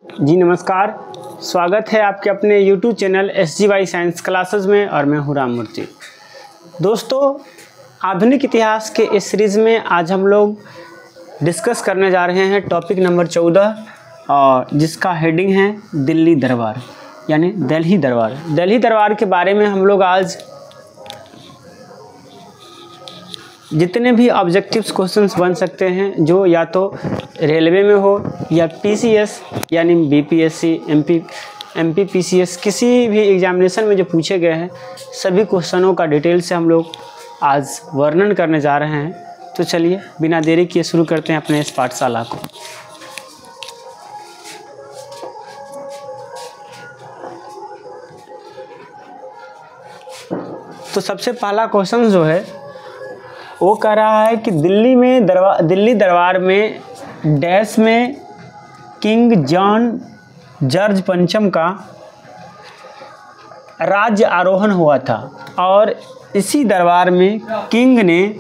जी नमस्कार, स्वागत है आपके अपने YouTube channel SGY science classes में और मैं हूँ राम मूर्ति। दोस्तों, आधुनिक इतिहास के इस सीरीज़ में आज हम लोग डिस्कस करने जा रहे हैं टॉपिक नंबर 14 और जिसका हेडिंग है दिल्ली दरबार यानी दिल्ली दरबार। दिल्ली दरबार के बारे में हम लोग आज जितने भी ऑब्जेक्टिव्स क्वेश्चंस बन सकते हैं जो या तो रेलवे में हो या PCS यानी BPSC MP PCS किसी भी एग्जामिनेशन में जो पूछे गए हैं सभी क्वेश्चनों का डिटेल से हम लोग आज वर्णन करने जा रहे हैं। तो चलिए बिना देरी किए शुरू करते हैं अपने इस पाठशाला को। तो सबसे पहला क्वेश्चन जो है वो कह रहा है कि दिल्ली दरबार में डैश में किंग जॉर्ज पंचम का राज्य आरोहण हुआ था और इसी दरबार में किंग ने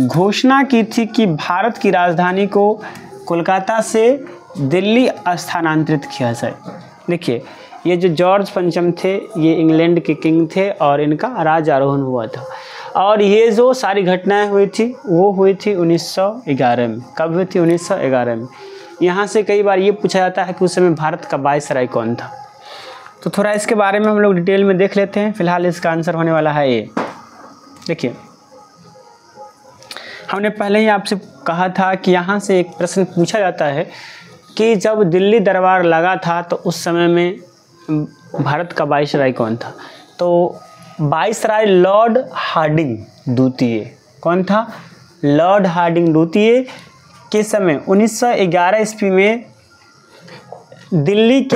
घोषणा की थी कि भारत की राजधानी को कोलकाता से दिल्ली स्थानांतरित किया जाए। देखिए, ये जो जॉर्ज पंचम थे ये इंग्लैंड के किंग थे और इनका राज्य आरोहण हुआ था और ये जो सारी घटनाएं हुई थी वो हुई थी 1911 में। कब हुई थी? 1911 में। यहाँ से कई बार ये पूछा जाता है कि उस समय भारत का वायसराय कौन था। तो थोड़ा इसके बारे में हम लोग डिटेल में देख लेते हैं। फिलहाल इसका आंसर होने वाला है ये। देखिए, हमने पहले ही आपसे कहा था कि यहाँ से एक प्रश्न पूछा जाता है कि जब दिल्ली दरबार लगा था तो उस समय में भारत का वायसराय कौन था। तो वायसराय लॉर्ड हार्डिंग द्वितीय कौन था? लॉर्ड हार्डिंग द्वितीय के समय 1911 ईस्वी में दिल्ली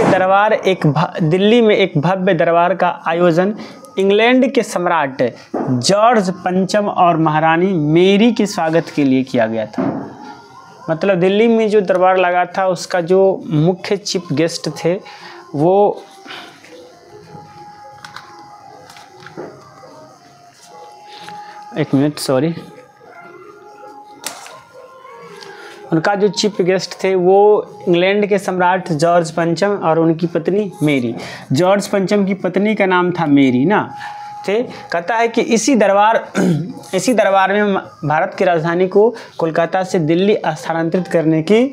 में एक भव्य दरबार का आयोजन इंग्लैंड के सम्राट जॉर्ज पंचम और महारानी मेरी के स्वागत के लिए किया गया था। मतलब दिल्ली में जो दरबार लगा था उसका जो मुख्य चीफ गेस्ट थे वो उनका जो चीफ गेस्ट थे वो इंग्लैंड के सम्राट जॉर्ज पंचम और उनकी पत्नी मेरी। जॉर्ज पंचम की पत्नी का नाम था मेरी ना थे। कहता है कि इसी दरबार में भारत की राजधानी को कोलकाता से दिल्ली स्थानांतरित करने की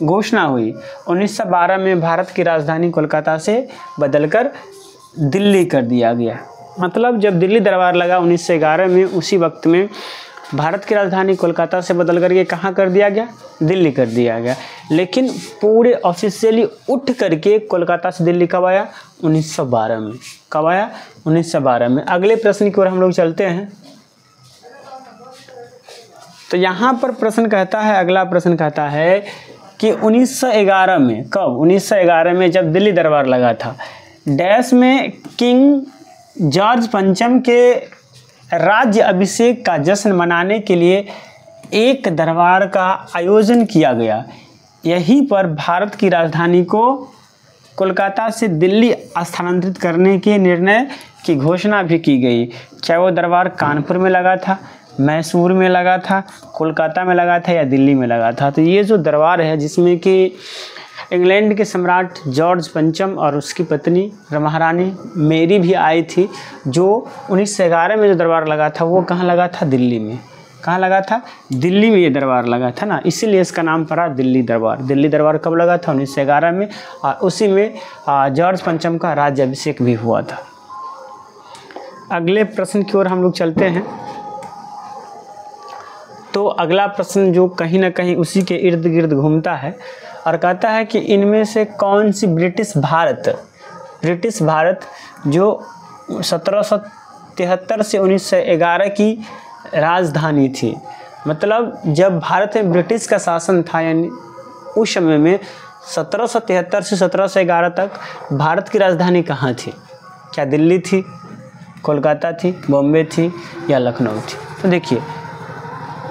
घोषणा हुई। 1912 में भारत की राजधानी कोलकाता से बदलकर दिल्ली कर दिया गया। मतलब जब दिल्ली दरबार लगा 1911 में, उसी वक्त में भारत की राजधानी कोलकाता से बदल करके कहाँ कर दिया गया? दिल्ली कर दिया गया। लेकिन पूरे ऑफिशियली उठ करके कोलकाता से दिल्ली कब आया? 1912 में। कब आया? 1912 में। अगले प्रश्न की ओर हम लोग चलते हैं। तो यहाँ पर प्रश्न कहता है, अगला प्रश्न कहता है कि 1911 में, कब? 1911 में जब दिल्ली दरबार लगा था, डैश में किंग जॉर्ज पंचम के राज्य अभिषेक का जश्न मनाने के लिए एक दरबार का आयोजन किया गया। यहीं पर भारत की राजधानी को कोलकाता से दिल्ली स्थानांतरित करने के निर्णय की घोषणा भी की गई। चाहे वो दरबार कानपुर में लगा था, मैसूर में लगा था, कोलकाता में लगा था या दिल्ली में लगा था। तो ये जो दरबार है जिसमें कि इंग्लैंड के सम्राट जॉर्ज पंचम और उसकी पत्नी महारानी मेरी भी आई थी, जो 1911 में जो दरबार लगा था वो कहाँ लगा था? दिल्ली में। कहाँ लगा था? दिल्ली में ये दरबार लगा था ना, इसीलिए इसका नाम पड़ा दिल्ली दरबार। दिल्ली दरबार कब लगा था? 1911 में और उसी में जॉर्ज पंचम का राज्याभिषेक भी हुआ था। अगले प्रश्न की ओर हम लोग चलते हैं। तो अगला प्रश्न जो कहीं ना कहीं उसी के इर्द गिर्द घूमता है और कहता है कि इनमें से कौन सी ब्रिटिश भारत जो 1773 से 1911 की राजधानी थी। मतलब जब भारत में ब्रिटिश का शासन था, यानी उस समय में 1773 से 1711 तक भारत की राजधानी कहाँ थी? क्या दिल्ली थी, कोलकाता थी, बॉम्बे थी या लखनऊ थी? तो देखिए,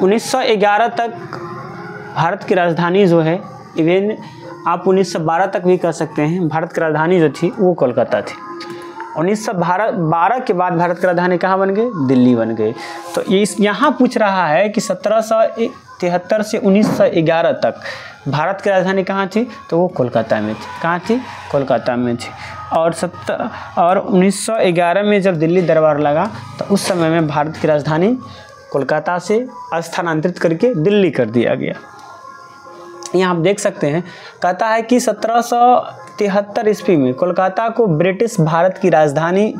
1911 तक भारत की राजधानी जो है, इवन आप 1912 तक भी कह सकते हैं, भारत की राजधानी जो थी वो कोलकाता थी। 1912 के बाद भारत की राजधानी कहाँ बन गई? दिल्ली बन गई। तो ये यहाँ पूछ रहा है कि 1773 से 1911 तक भारत की राजधानी कहाँ थी? तो वो कोलकाता में थी। कहाँ थी? कोलकाता में थी। और 1911 में जब दिल्ली दरबार लगा तो उस समय में भारत की राजधानी कोलकाता से स्थानांतरित करके दिल्ली कर दिया गया। यहाँ आप देख सकते हैं, कहता है कि 1773 ईस्वी में कोलकाता को ब्रिटिश भारत की राजधानी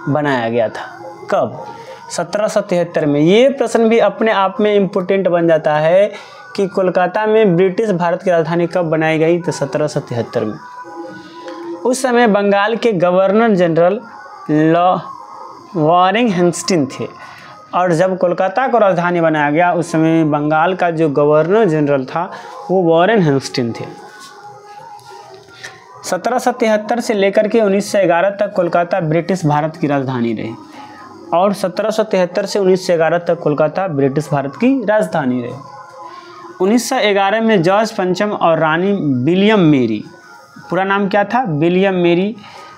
बनाया गया था। कब? 1773 में। ये प्रश्न भी अपने आप में इम्पोर्टेंट बन जाता है कि कोलकाता में ब्रिटिश भारत की राजधानी कब बनाई गई? तो 1773 में। उस समय बंगाल के गवर्नर जनरल वॉरेन हेस्टिंग थे, और जब कोलकाता को राजधानी बनाया गया उस समय बंगाल का जो गवर्नर जनरल था वो वॉरेन हेस्टिंग थे। 1773 से लेकर के 1911 तक कोलकाता ब्रिटिश भारत की राजधानी रही, और 1773 से 1911 तक कोलकाता ब्रिटिश भारत की राजधानी रही। 1911 में जॉर्ज पंचम और रानी विलियम मेरी, पूरा नाम क्या था? विलियम मेरी,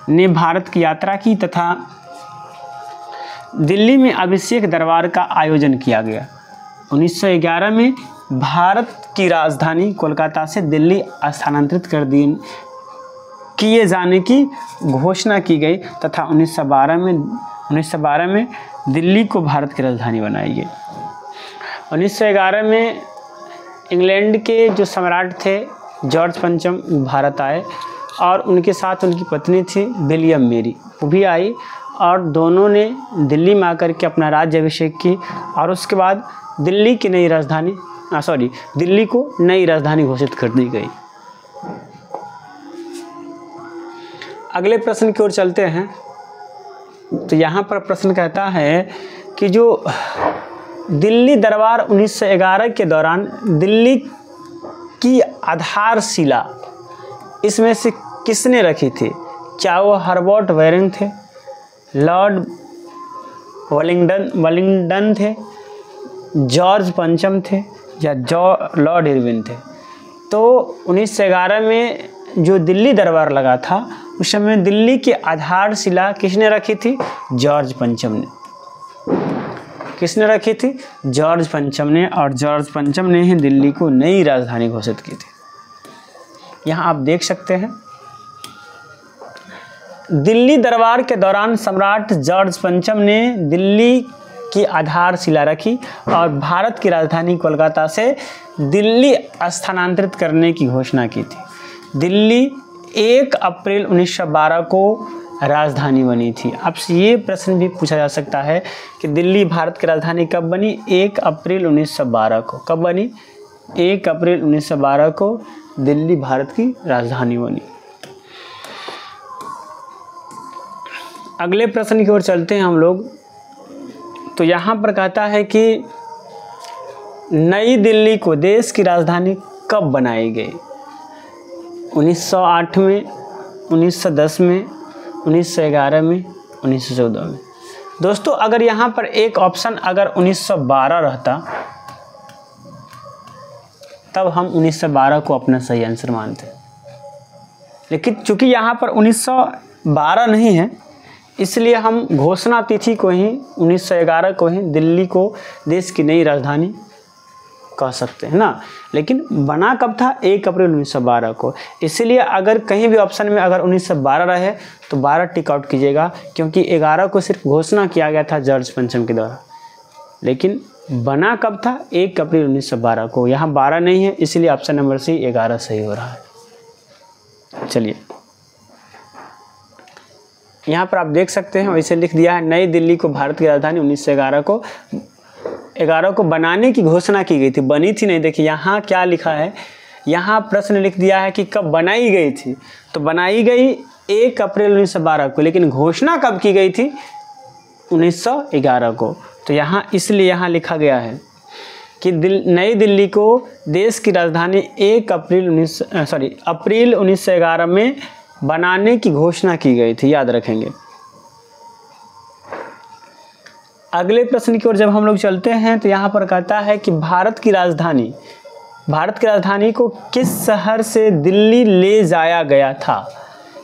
ने भारत की यात्रा की तथा दिल्ली में अभिषेक दरबार का आयोजन किया गया। 1911 में भारत की राजधानी कोलकाता से दिल्ली स्थानांतरित किए जाने की घोषणा की गई तथा 1912 में दिल्ली को भारत की राजधानी बनाई गई। 1911 में इंग्लैंड के जो सम्राट थे जॉर्ज पंचम भारत आए, और उनके साथ उनकी पत्नी थी विलियम मेरी, वो भी आई, और दोनों ने दिल्ली में आकर के अपना राज्याभिषेक की, और उसके बाद दिल्ली की नई राजधानी दिल्ली को नई राजधानी घोषित कर दी गई। अगले प्रश्न की ओर चलते हैं। तो यहाँ पर प्रश्न कहता है कि जो दिल्ली दरबार 1911 के दौरान दिल्ली की आधारशिला इसमें से किसने रखी थी? क्या वो हर्बर्ट वेरिंग थे, लॉर्ड वेलिंगटन थे, जॉर्ज पंचम थे, या लॉर्ड इरविन थे? तो 1911 में जो दिल्ली दरबार लगा था उस समय दिल्ली की आधारशिला किसने रखी थी? जॉर्ज पंचम ने। किसने रखी थी? जॉर्ज पंचम ने, और जॉर्ज पंचम ने ही दिल्ली को नई राजधानी घोषित की थी। यहाँ आप देख सकते हैं, दिल्ली दरबार के दौरान सम्राट जॉर्ज पंचम ने दिल्ली की आधारशिला रखी और भारत की राजधानी कोलकाता से दिल्ली स्थानांतरित करने की घोषणा की थी। दिल्ली 1 अप्रैल 1912 को राजधानी बनी थी। आपसे ये प्रश्न भी पूछा जा सकता है कि दिल्ली भारत की राजधानी कब बनी? 1 अप्रैल 1912 को। कब बनी? 1 अप्रैल 1912 को दिल्ली भारत की राजधानी बनी। अगले प्रश्न की ओर चलते हैं हम लोग। तो यहाँ पर कहता है कि नई दिल्ली को देश की राजधानी कब बनाई गई? 1908 में, 1910 में, 1911 में, 1914 में। दोस्तों अगर यहाँ पर एक ऑप्शन अगर 1912 रहता तब हम 1912 को अपना सही आंसर मानते, लेकिन चूंकि यहाँ पर 1912 नहीं है इसलिए हम घोषणा तिथि को ही 1911 को ही दिल्ली को देश की नई राजधानी कह सकते हैं ना। लेकिन बना कब था? 1 अप्रैल 1912 को। इसलिए अगर कहीं भी ऑप्शन में अगर 1912 रहे तो 12 टिक आउट कीजिएगा, क्योंकि 11 को सिर्फ घोषणा किया गया था जॉर्ज पंचम के द्वारा। लेकिन बना कब था? 1 अप्रैल 1912 को। यहाँ 12 नहीं है इसलिए ऑप्शन नंबर सी 11 सही हो रहा है। चलिए यहाँ पर आप देख सकते हैं वैसे लिख दिया है, नई दिल्ली को भारत की राजधानी 1911 को बनाने की घोषणा की गई थी। बनी थी नहीं। देखिए यहाँ क्या लिखा है, यहाँ प्रश्न लिख दिया है कि कब बनाई गई थी। तो बनाई गई 1 अप्रैल 1912 को, लेकिन घोषणा कब की गई थी? 1911 को। तो यहाँ इसलिए यहाँ लिखा गया है कि नई दिल्ली को देश की राजधानी 1 अप्रैल 1911 में बनाने की घोषणा की गई थी, याद रखेंगे। अगले प्रश्न की ओर जब हम लोग चलते हैं तो यहाँ पर कहता है कि भारत की राजधानी को किस शहर से दिल्ली ले जाया गया था?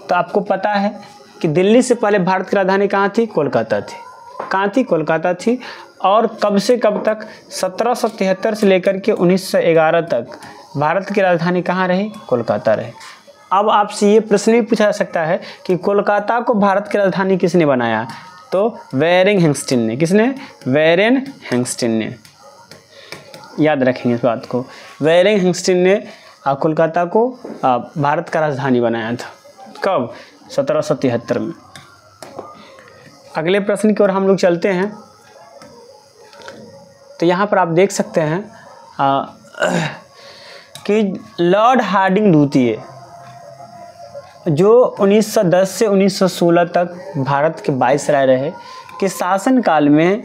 तो आपको पता है कि दिल्ली से पहले भारत की राजधानी कहाँ थी? कोलकाता थी। कहाँ थी? कोलकाता थी। और कब से कब तक? 1773 से लेकर के 1911 तक भारत की राजधानी कहाँ रही? कोलकाता रही। अब आपसे ये प्रश्न भी पूछा जा सकता है कि कोलकाता को भारत की राजधानी किसने बनाया? तो वैरेन हेस्टिंग ने। किसने? वैरेन हेस्टिंग ने। याद रखेंगे इस बात को। वैरेन हेस्टिंग ने कोलकाता को भारत का राजधानी बनाया था। कब? 1773 में। अगले प्रश्न की ओर हम लोग चलते हैं। तो यहाँ पर आप देख सकते हैं कि लॉर्ड हार्डिंग द्वितीय जो 1910 से 1916 तक भारत के वाइसराय रहे के शासनकाल में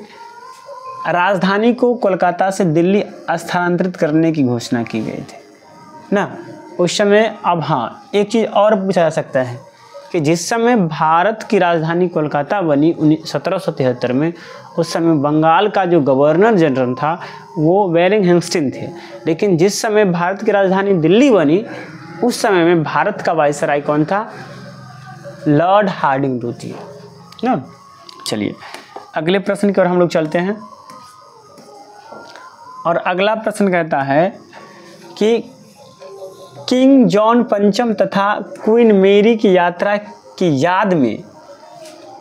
राजधानी को कोलकाता से दिल्ली स्थानांतरित करने की घोषणा की गई थी ना उस समय। अब हाँ, एक चीज़ और पूछा जा सकता है कि जिस समय भारत की राजधानी कोलकाता बनी 1773 में, उस समय बंगाल का जो गवर्नर जनरल था वो वैरेन हेस्टिंग थे, लेकिन जिस समय भारत की राजधानी दिल्ली बनी उस समय में भारत का वाइसराय कौन था? लॉर्ड हार्डिंग द्वितीय ना। चलिए अगले प्रश्न की ओर हम लोग चलते हैं। और अगला प्रश्न कहता है कि किंग जॉन पंचम तथा क्वीन मेरी की यात्रा की याद में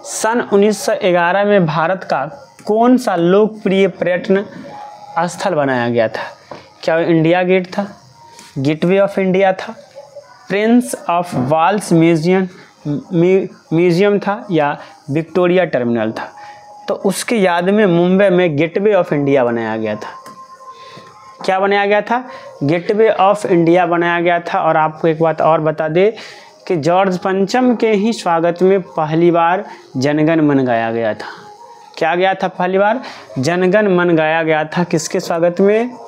सन 1911 में भारत का कौन सा लोकप्रिय पर्यटन स्थल बनाया गया था? क्या इंडिया गेट था, गेटवे ऑफ इंडिया था, प्रिंस ऑफ वेल्स म्यूजियम था या विक्टोरिया टर्मिनल था? तो उसके याद में मुंबई में गेटवे ऑफ इंडिया बनाया गया था। क्या बनाया गया था? गेटवे ऑफ इंडिया बनाया गया था। और आपको एक बात और बता दे कि जॉर्ज पंचम के ही स्वागत में पहली बार जनगण मन गाया गया था। क्या गया था? पहली बार जनगण मन गाया गया था। किसके स्वागत में?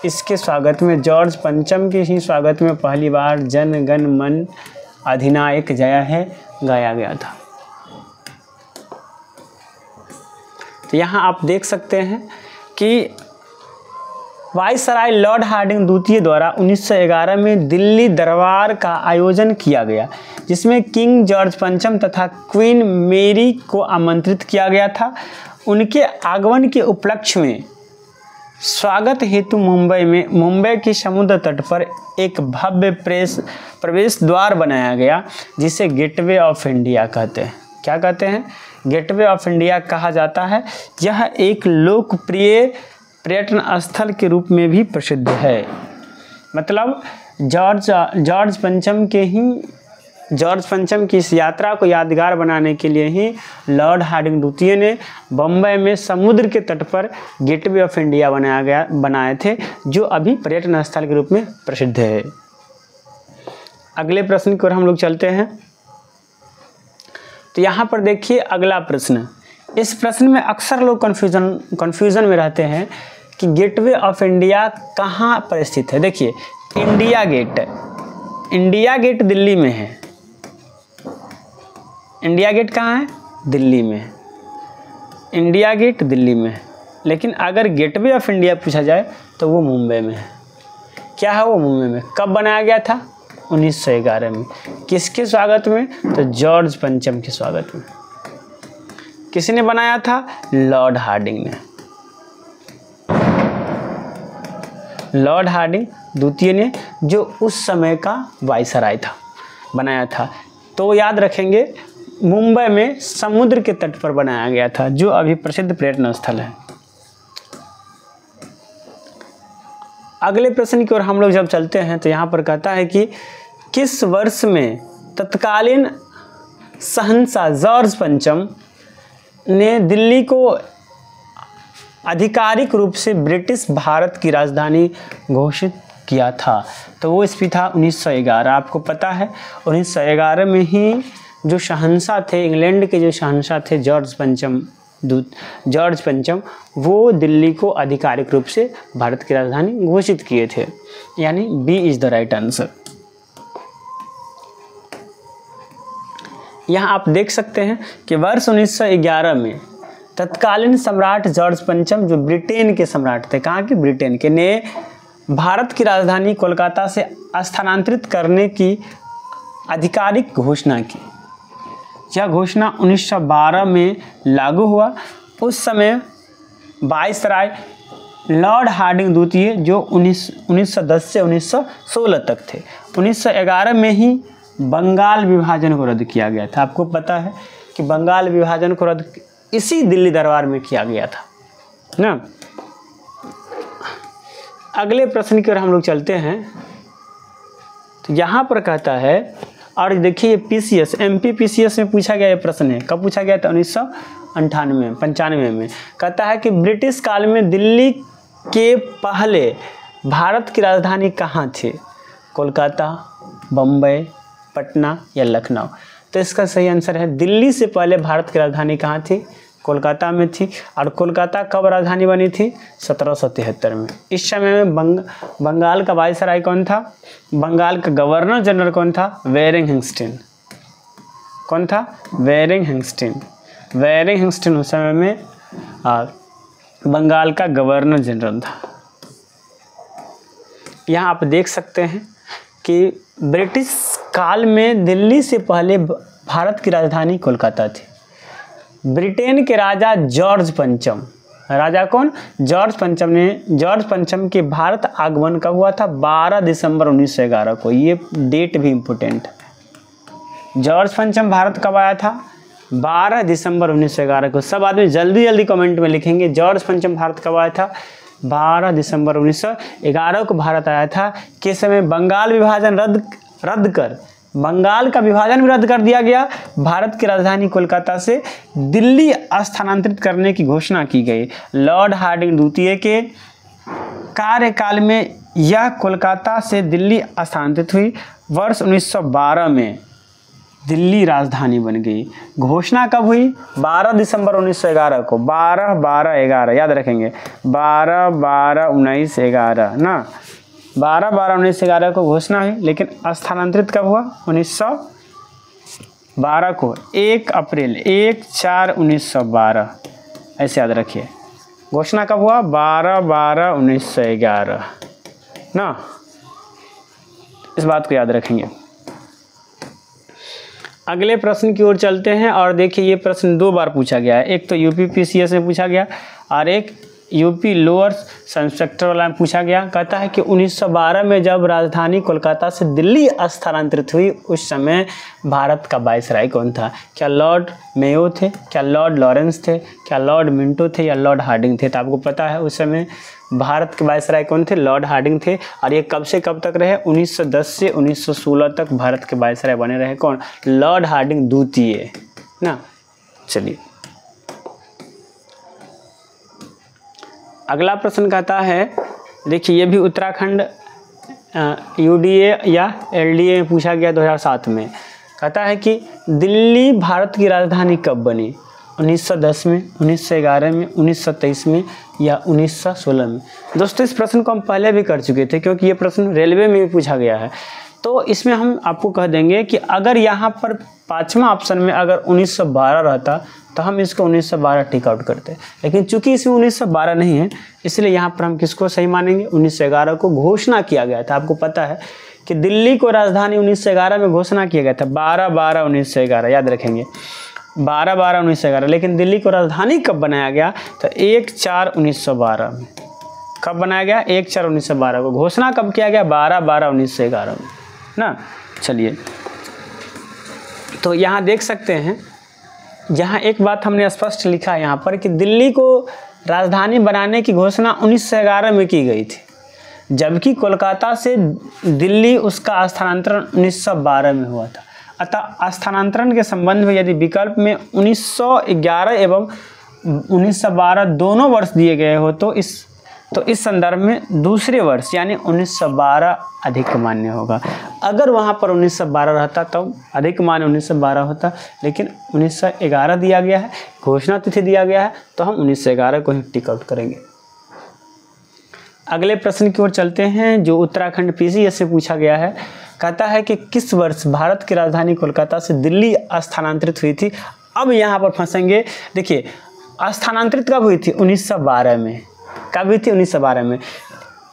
इसके स्वागत में, जॉर्ज पंचम के ही स्वागत में पहली बार जनगण मन अधिनायक जय है गाया गया था। तो यहाँ आप देख सकते हैं कि वाइसराय लॉर्ड हार्डिंग द्वितीय द्वारा 1911 में दिल्ली दरबार का आयोजन किया गया, जिसमें किंग जॉर्ज पंचम तथा क्वीन मेरी को आमंत्रित किया गया था। उनके आगमन के उपलक्ष्य में स्वागत हेतु मुंबई के समुद्र तट पर एक भव्य प्रवेश द्वार बनाया गया, जिसे गेटवे ऑफ इंडिया कहते हैं। क्या कहते हैं? गेटवे ऑफ इंडिया कहा जाता है। यह एक लोकप्रिय पर्यटन स्थल के रूप में भी प्रसिद्ध है। मतलब जॉर्ज पंचम की इस यात्रा को यादगार बनाने के लिए ही लॉर्ड हार्डिंग द्वितीय ने बम्बई में समुद्र के तट पर गेटवे ऑफ इंडिया बनाए थे, जो अभी पर्यटन स्थल के रूप में प्रसिद्ध है। अगले प्रश्न की ओर हम लोग चलते हैं। तो यहाँ पर देखिए अगला प्रश्न। इस प्रश्न में अक्सर लोग कन्फ्यूजन में रहते हैं कि गेटवे ऑफ इंडिया कहाँ पर स्थित है। देखिए इंडिया गेट दिल्ली में है। इंडिया गेट कहाँ है? दिल्ली में है। इंडिया गेट दिल्ली में है, लेकिन अगर गेटवे ऑफ इंडिया पूछा जाए तो वो मुंबई में है। क्या है वो? मुंबई में। कब बनाया गया था? 1911 में। किसके स्वागत में? तो जॉर्ज पंचम के स्वागत में। किसने बनाया था? लॉर्ड हार्डिंग ने। लॉर्ड हार्डिंग द्वितीय ने, जो उस समय का वाइसराय था, बनाया था। तो याद रखेंगे मुंबई में समुद्र के तट पर बनाया गया था, जो अभी प्रसिद्ध पर्यटन स्थल है। अगले प्रश्न की ओर हम लोग जब चलते हैं तो यहाँ पर कहता है कि किस वर्ष में तत्कालीन शहंशाह जॉर्ज पंचम ने दिल्ली को आधिकारिक रूप से ब्रिटिश भारत की राजधानी घोषित किया था? तो वो इसमें था 1911। आपको पता है 1911 में ही जो शहंशाह थे, इंग्लैंड के जो शहंशाह थे जॉर्ज पंचम, वो दिल्ली को आधिकारिक रूप से भारत की राजधानी घोषित किए थे। यानी B is the right answer. यहाँ आप देख सकते हैं कि वर्ष 1911 में तत्कालीन सम्राट जॉर्ज पंचम, जो ब्रिटेन के सम्राट थे, कहाँ के? ब्रिटेन के, ने भारत की राजधानी कोलकाता से स्थानांतरित करने की आधिकारिक घोषणा की। यह घोषणा 1912 में लागू हुआ। उस समय वायसराय लॉर्ड हार्डिंग द्वितीय, जो 1910 से 1916 तक थे। 1911 में ही बंगाल विभाजन को रद्द किया गया था। आपको पता है कि बंगाल विभाजन को रद्द इसी दिल्ली दरबार में किया गया था ना। अगले प्रश्न की ओर हम लोग चलते हैं। तो यहाँ पर कहता है, और देखिए ये पीसीएस एमपी पीसीएस में पूछा गया ये प्रश्न है। कब पूछा गया था? 1995 में। कहता है कि ब्रिटिश काल में दिल्ली के पहले भारत की राजधानी कहाँ थी? कोलकाता, बम्बई, पटना या लखनऊ? तो इसका सही आंसर है दिल्ली से पहले भारत की राजधानी कहाँ थी? कोलकाता में थी। और कोलकाता कब राजधानी बनी थी? 1773 में। इस समय में बंगाल का वायसराय कौन था? बंगाल का गवर्नर जनरल कौन था? वेरिंग हिंस्टन। कौन था? वेरिंग हिंस्टन। वेरिंग हिंस्टन उस समय में बंगाल का गवर्नर जनरल था। यहाँ आप देख सकते हैं कि ब्रिटिश काल में दिल्ली से पहले भारत की राजधानी कोलकाता थी। ब्रिटेन के राजा जॉर्ज पंचम, राजा कौन? जॉर्ज पंचम के भारत आगमन कब हुआ था? 12 दिसंबर 1911 को। ये डेट भी इम्पोर्टेंट है। जॉर्ज पंचम भारत कब आया था? 12 दिसंबर 1911 को। सब आदमी जल्दी जल्दी कमेंट में लिखेंगे जॉर्ज पंचम भारत कब आया था? 12 दिसंबर 1911 को भारत आया था। किस समय? बंगाल विभाजन रद्द कर बंगाल का विभाजन भी रद्द कर दिया गया। भारत की राजधानी कोलकाता से दिल्ली स्थानांतरित करने की घोषणा की गई। लॉर्ड हार्डिंग द्वितीय के कार्यकाल में यह कोलकाता से दिल्ली स्थानांतरित हुई। वर्ष 1912 में दिल्ली राजधानी बन गई। घोषणा कब हुई? 12 दिसंबर 1911 को। 12-12-11 याद रखेंगे। 12-12-19-11 ना। 12-12-19-11 को घोषणा हुई, लेकिन स्थानांतरित कब हुआ? 1912 को। 1 अप्रैल 1/4/1912 ऐसे याद रखिए। घोषणा कब हुआ? 12-12-1911 ना। इस बात को याद रखेंगे। अगले प्रश्न की ओर चलते हैं। और देखिए ये प्रश्न 2 बार पूछा गया है। एक तो यूपी पीसीएस में पूछा गया और एक यूपी लोअर सब इंस्पेक्टर वाला में पूछा गया। कहता है कि 1912 में जब राजधानी कोलकाता से दिल्ली स्थानांतरित हुई, उस समय भारत का वायसराय कौन था? क्या लॉर्ड मेयो थे? क्या लॉर्ड लॉरेंस थे? क्या लॉर्ड मिंटो थे? या लॉर्ड हार्डिंग थे? तो आपको पता है उस समय भारत के वायसराय कौन थे? लॉर्ड हार्डिंग थे। और ये कब से कब तक रहे? 1910 से 1916 तक भारत के वायसराय बने रहे। कौन? लॉर्ड हार्डिंग द्वितीय ना। चलिए अगला प्रश्न कहता है, देखिए ये भी उत्तराखंड यूडीए या एलडीए में पूछा गया 2007 में। कहता है कि दिल्ली भारत की राजधानी कब बनी? 1910 में, 1911 में, 1923 में या 1916 में? दोस्तों इस प्रश्न को हम पहले भी कर चुके थे, क्योंकि ये प्रश्न रेलवे में भी पूछा गया है। तो इसमें हम आपको कह देंगे कि अगर यहाँ पर 5वां ऑप्शन में अगर 1912 रहता तो हम इसको 1912 टिक आउट करते, लेकिन चूंकि इसमें 1912 नहीं है, इसलिए यहाँ पर हम किसको सही मानेंगे? 1911 को घोषणा किया गया था। आपको पता है कि दिल्ली को राजधानी 1911 में घोषणा किया गया था। 12-12-1911 याद रखेंगे। 12-12-1911। लेकिन दिल्ली को राजधानी कब बनाया गया? तो 1/4/1912 में। कब बनाया गया? 1/4/1912 को। घोषणा कब किया गया? 12-12-1911 में ना। चलिए तो यहाँ देख सकते हैं, जहाँ एक बात हमने स्पष्ट लिखा है यहाँ पर कि दिल्ली को राजधानी बनाने की घोषणा 1911 में की गई थी, जबकि कोलकाता से दिल्ली उसका स्थानांतरण 1912 में हुआ था। अतः स्थानांतरण के संबंध में यदि विकल्प में 1911 एवं 1912 दोनों वर्ष दिए गए हो तो इस संदर्भ में दूसरे वर्ष यानी 1912 अधिक मान्य होगा। अगर वहाँ पर 1912 रहता तो अधिक मान्य 1912 होता, लेकिन 1911 दिया गया है, घोषणा तिथि दिया गया है, तो हम 1911 को ही टिक आउट करेंगे। अगले प्रश्न की ओर चलते हैं, जो उत्तराखंड पीसीएस से पूछा गया है। कहता है कि किस वर्ष भारत की राजधानी कोलकाता से दिल्ली स्थानांतरित हुई थी? अब यहाँ पर फंसेंगे। देखिए स्थानांतरित कब हुई थी? 1912 में। कब हुई थी? 1912 में।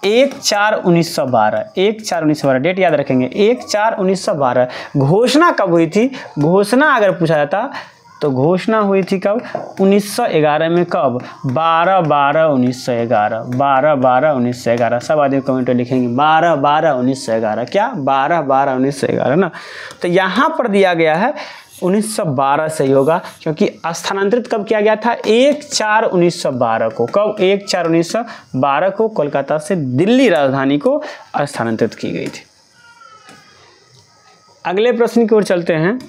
1/4/1912 1/4/1912 डेट याद रखेंगे। 1/4/1912। घोषणा कब हुई थी? घोषणा अगर पूछा जाता तो घोषणा हुई थी कब? 1911 में। कब? 12/12/1911, 12/12/1911। सब आदमी कमेंट में लिखेंगे 12/12/1911। क्या? 12/12/1911 ना। तो यहाँ पर दिया गया है 1912 सही होगा, क्योंकि स्थानांतरित कब किया गया था? 1/4/1912 को। कब? 1/4/1912 को कोलकाता से दिल्ली राजधानी को स्थानांतरित की गई थी। अगले प्रश्न की ओर चलते हैं।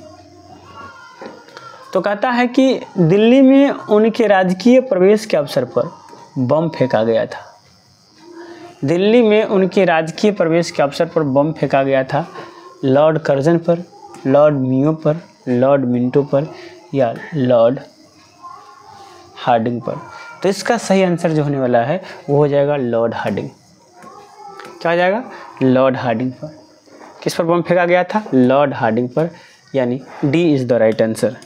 तो कहता है कि दिल्ली में उनके राजकीय प्रवेश के अवसर पर बम फेंका गया था। दिल्ली में उनके राजकीय प्रवेश के अवसर पर बम फेंका गया था लॉर्ड कर्जन पर, लॉर्ड मियो पर, लॉर्ड मिंटो पर या लॉर्ड हार्डिंग पर। तो इसका सही आंसर जो होने वाला है वो हो जाएगा लॉर्ड हार्डिंग। क्या हो जाएगा? लॉर्ड हार्डिंग पर। किस पर बम फेंका गया था? लॉर्ड हार्डिंग पर, यानी D is the right answer.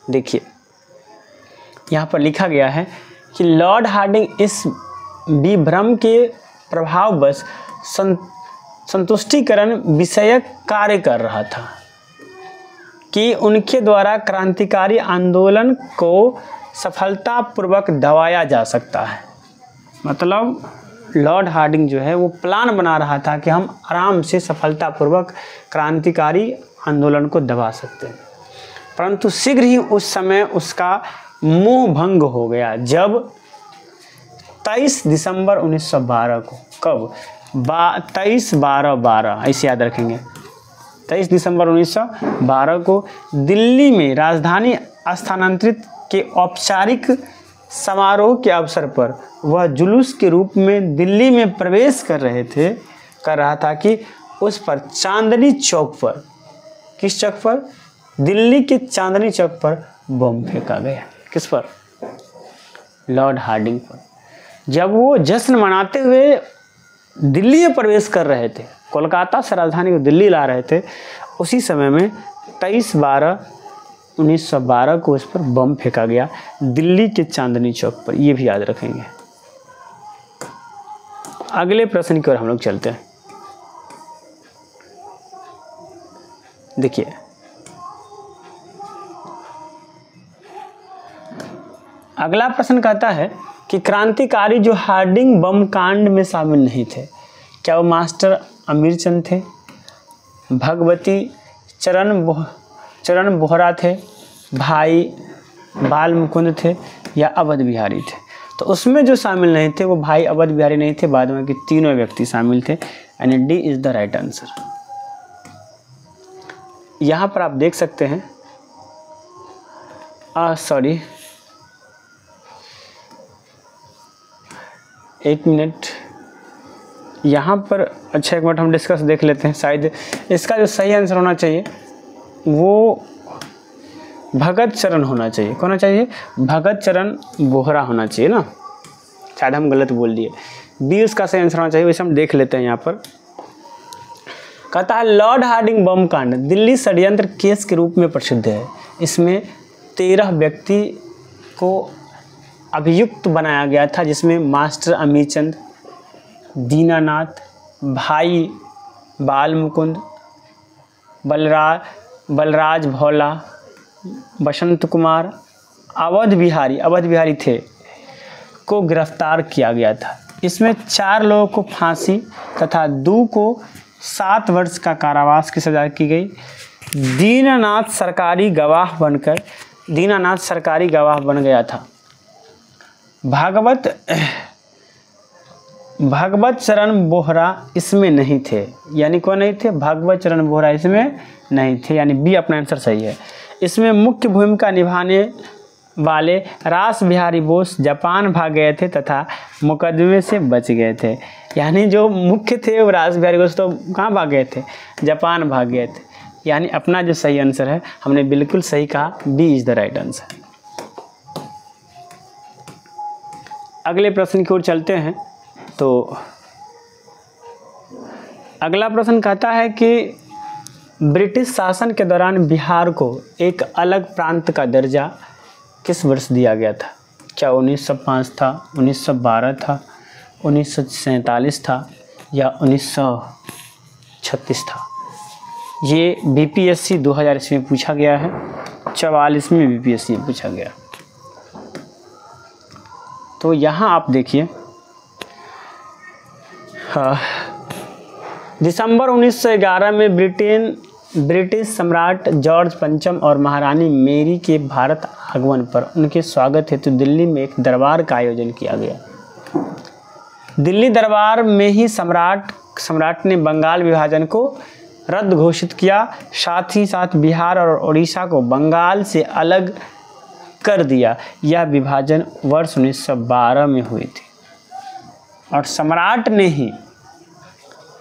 देखिए यहाँ पर लिखा गया है कि लॉर्ड हार्डिंग इस विभ्रम के प्रभाववश संतुष्टिकरण विषयक कार्य कर रहा था कि उनके द्वारा क्रांतिकारी आंदोलन को सफलतापूर्वक दबाया जा सकता है। मतलब लॉर्ड हार्डिंग जो है वो प्लान बना रहा था कि हम आराम से सफलतापूर्वक क्रांतिकारी आंदोलन को दबा सकते हैं, परंतु शीघ्र ही उस समय उसका मोह भंग हो गया जब 23 दिसंबर 1912 को। कब? 23/12/12, ऐसे याद रखेंगे। 23 दिसंबर 1912 को दिल्ली में राजधानी स्थानांतरित के औपचारिक समारोह के अवसर पर वह जुलूस के रूप में दिल्ली में प्रवेश कर रहा था कि उस पर चांदनी चौक पर, किस चौक पर? दिल्ली के चांदनी चौक पर बम फेंका गया। किस पर? लॉर्ड हार्डिंग पर। जब वो जश्न मनाते हुए दिल्ली में प्रवेश कर रहे थे, कोलकाता से राजधानी को दिल्ली ला रहे थे, उसी समय में 23/12/1912 को उस पर बम फेंका गया दिल्ली के चांदनी चौक पर। ये भी याद रखेंगे। अगले प्रश्न की ओर हम लोग चलते हैं। देखिए अगला प्रश्न कहता है कि क्रांतिकारी जो हार्डिंग बम कांड में शामिल नहीं थे, क्या वो मास्टर अमीरचंद थे, भगवती चरण बोहरा थे, भाई बाल मुकुंद थे या अवध बिहारी थे? तो उसमें जो शामिल नहीं थे वो भाई अवध बिहारी नहीं थे, बाद में के तीनों व्यक्ति शामिल थे, यानी D is the right answer. यहाँ पर आप देख सकते हैं, सॉरी एक मिनट, यहाँ पर अच्छा एक मिनट हम डिस्कस देख लेते हैं। शायद इसका जो सही आंसर होना चाहिए वो भगत चरण होना चाहिए। कौन होना चाहिए? भगत चरण बोहरा होना चाहिए ना, शायद हम गलत बोल दिए। बी उसका सही आंसर होना चाहिए, वैसे हम देख लेते हैं। यहाँ पर कहता है लॉर्ड हार्डिंग बम कांड दिल्ली षड्यंत्र केस के रूप में प्रसिद्ध है। इसमें 13 व्यक्ति को अभियुक्त बनाया गया था, जिसमें मास्टर अमीरचंद, दीनानाथ, भाई बाल मुकुंद, बलराज भोला, बसंत कुमार, अवध बिहारी थे को गिरफ्तार किया गया था। इसमें 4 लोगों को फांसी तथा 2 को 7 वर्ष का कारावास की सजा की गई। दीनानाथ सरकारी गवाह बन गया था। भागवत चरण बोहरा इसमें नहीं थे, यानी कौन नहीं थे? भागवत चरण बोहरा इसमें नहीं थे, यानी बी अपना आंसर सही है। इसमें मुख्य भूमिका निभाने वाले रास बिहारी बोस जापान भाग गए थे तथा मुकदमे से बच गए थे। यानी जो मुख्य थे वो रास बिहारी बोस तो कहाँ भाग गए थे? जापान भाग गए थे। यानी अपना जो सही आंसर है हमने बिल्कुल सही कहा, B is the right answer. अगले प्रश्न की ओर चलते हैं। तो अगला प्रश्न कहता है कि ब्रिटिश शासन के दौरान बिहार को एक अलग प्रांत का दर्जा किस वर्ष दिया गया था? क्या 1905 था, 1912 था, 1947 था या 1936 था? ये बीपीएससी 2000 ईस्वी में पूछा गया है, 44 में बीपीएससी में पूछा गया। तो यहाँ आप देखिए, हाँ, दिसंबर 1911 में ब्रिटिश सम्राट जॉर्ज पंचम और महारानी मेरी के भारत आगमन पर उनके स्वागत हेतु दिल्ली में एक दरबार का आयोजन किया गया। दिल्ली दरबार में ही सम्राट ने बंगाल विभाजन को रद्द घोषित किया, साथ ही साथ बिहार और उड़ीसा को बंगाल से अलग कर दिया। यह विभाजन वर्ष 1912 में हुई थी और सम्राट ने ही,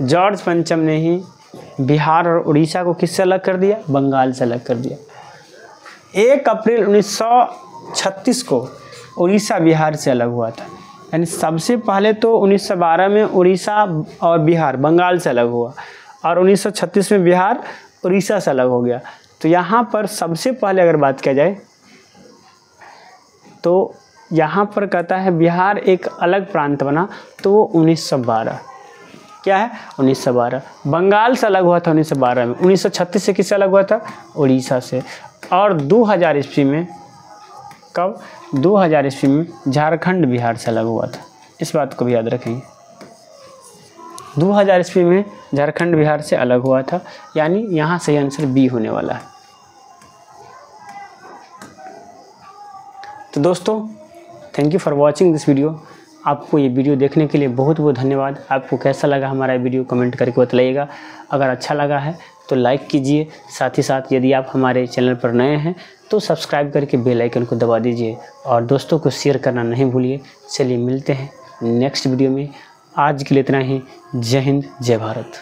जॉर्ज पंचम ने ही बिहार और उड़ीसा को किससे अलग कर दिया? बंगाल से अलग कर दिया। 1 अप्रैल 1936 को उड़ीसा बिहार से अलग हुआ था। यानी सबसे पहले तो 1912 में उड़ीसा और बिहार बंगाल से अलग हुआ और 1936 में बिहार उड़ीसा से अलग हो गया। तो यहाँ पर सबसे पहले अगर बात किया जाए तो यहाँ पर कहता है बिहार एक अलग प्रांत बना, तो वो 1912, क्या है? 1912। बंगाल से अलग हुआ था 1912 में। 1936 से किससे अलग हुआ था? उड़ीसा से। और 2000 ईस्वी में, कब? 2000 ईस्वी में झारखंड बिहार से अलग हुआ था। इस बात को भी याद रखेंगे, 2000 ईस्वी में झारखंड बिहार से अलग हुआ था। यानी यहाँ सही आंसर बी होने वाला है। तो दोस्तों, thank you for watching this video. आपको ये वीडियो देखने के लिए बहुत बहुत धन्यवाद। आपको कैसा लगा हमारा वीडियो कमेंट करके बताइएगा। अगर अच्छा लगा है तो लाइक कीजिए, साथ ही साथ यदि आप हमारे चैनल पर नए हैं तो सब्सक्राइब करके बेल आइकन को दबा दीजिए और दोस्तों को शेयर करना नहीं भूलिए। चलिए मिलते हैं नेक्स्ट वीडियो में। आज के लिए इतना ही। जय हिंद, जय भारत।